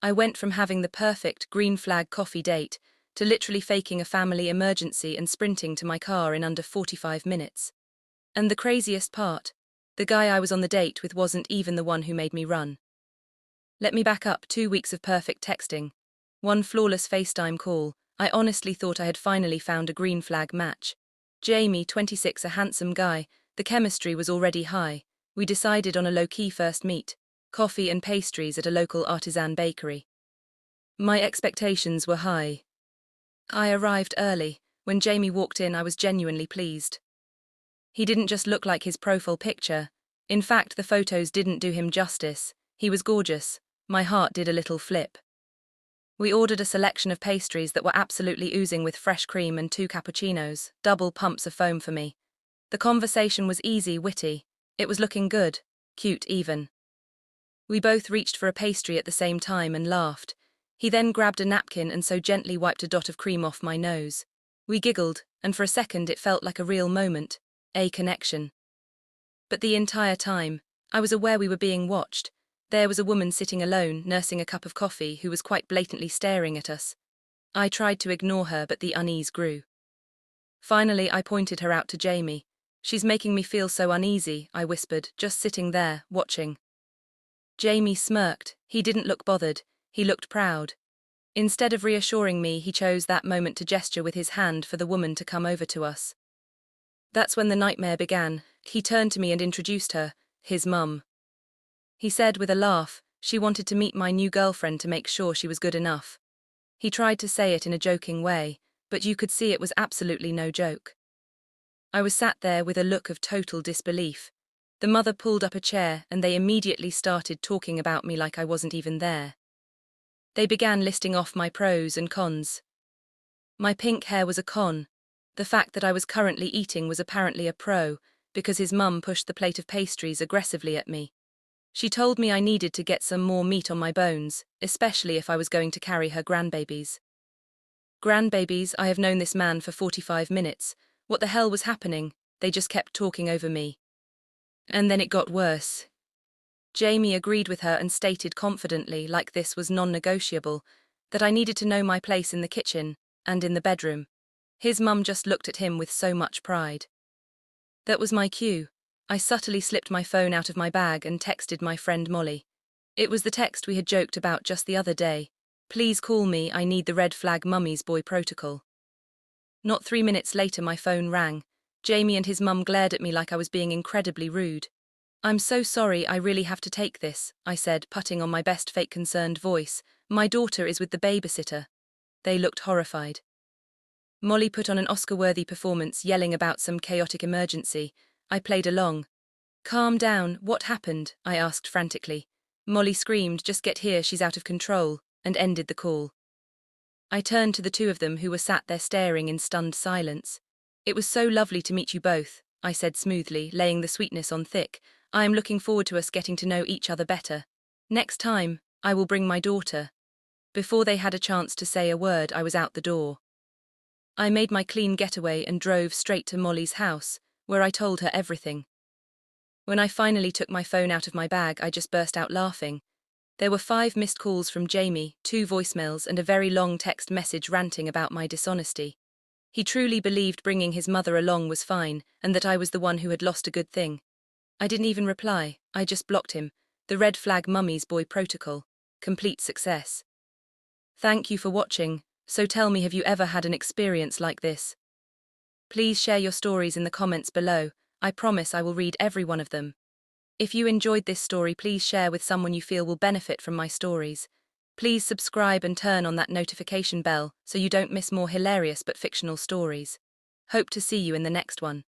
I went from having the perfect green flag coffee date to literally faking a family emergency and sprinting to my car in under 45 minutes. And the craziest part, the guy I was on the date with wasn't even the one who made me run. Let me back up. 2 weeks of perfect texting, one flawless FaceTime call. I honestly thought I had finally found a green flag match. Jamie, 26, a handsome guy. The chemistry was already high. We decided on a low-key first meet, coffee and pastries at a local artisan bakery. My expectations were high. I arrived early. When Jamie walked in, I was genuinely pleased. He didn't just look like his profile picture. In fact, the photos didn't do him justice. He was gorgeous. My heart did a little flip. We ordered a selection of pastries that were absolutely oozing with fresh cream and 2 cappuccinos, double pumps of foam for me. The conversation was easy, witty. It was looking good, cute even. We both reached for a pastry at the same time and laughed. He then grabbed a napkin and so gently wiped a dot of cream off my nose. We giggled, and for a second it felt like a real moment, a connection. But the entire time, I was aware we were being watched. There was a woman sitting alone, nursing a cup of coffee, who was quite blatantly staring at us. I tried to ignore her, but the unease grew. Finally, I pointed her out to Jamie. "She's making me feel so uneasy," I whispered, just sitting there, watching. Jamie smirked. He didn't look bothered. He looked proud. Instead of reassuring me, he chose that moment to gesture with his hand for the woman to come over to us. That's when the nightmare began. He turned to me and introduced her, his mum. He said with a laugh, she wanted to meet my new girlfriend to make sure she was good enough. He tried to say it in a joking way, but you could see it was absolutely no joke. I was sat there with a look of total disbelief. The mother pulled up a chair and they immediately started talking about me like I wasn't even there. They began listing off my pros and cons. My pink hair was a con. The fact that I was currently eating was apparently a pro, because his mum pushed the plate of pastries aggressively at me. She told me I needed to get some more meat on my bones, especially if I was going to carry her grandbabies. Grandbabies, I have known this man for 45 minutes. What the hell was happening? They just kept talking over me. And then it got worse. Jamie agreed with her and stated confidently, like this was non-negotiable, that I needed to know my place in the kitchen and in the bedroom. His mum just looked at him with so much pride. That was my cue. I subtly slipped my phone out of my bag and texted my friend Molly. It was the text we had joked about just the other day. "Please call me, I need the red flag mummy's boy protocol." Not 3 minutes later my phone rang. Jamie and his mum glared at me like I was being incredibly rude. "I'm so sorry, I really have to take this," I said, putting on my best fake concerned voice. "My daughter is with the babysitter." They looked horrified. Molly put on an Oscar-worthy performance, yelling about some chaotic emergency. I played along. "Calm down, what happened?" I asked frantically. Molly screamed, "Just get here, she's out of control," and ended the call. I turned to the two of them who were sat there staring in stunned silence. "It was so lovely to meet you both," I said smoothly, laying the sweetness on thick. "I am looking forward to us getting to know each other better. Next time, I will bring my daughter." Before they had a chance to say a word, I was out the door. I made my clean getaway and drove straight to Molly's house, where I told her everything. When I finally took my phone out of my bag, I just burst out laughing. There were 5 missed calls from Jamie, 2 voicemails, and a very long text message ranting about my dishonesty. He truly believed bringing his mother along was fine, and that I was the one who had lost a good thing. I didn't even reply, I just blocked him. The red flag mummy's boy protocol. Complete success. Thank you for watching. So tell me, have you ever had an experience like this? Please share your stories in the comments below. I promise I will read every one of them. If you enjoyed this story, please share with someone you feel will benefit from my stories. Please subscribe and turn on that notification bell so you don't miss more hilarious but fictional stories. Hope to see you in the next one.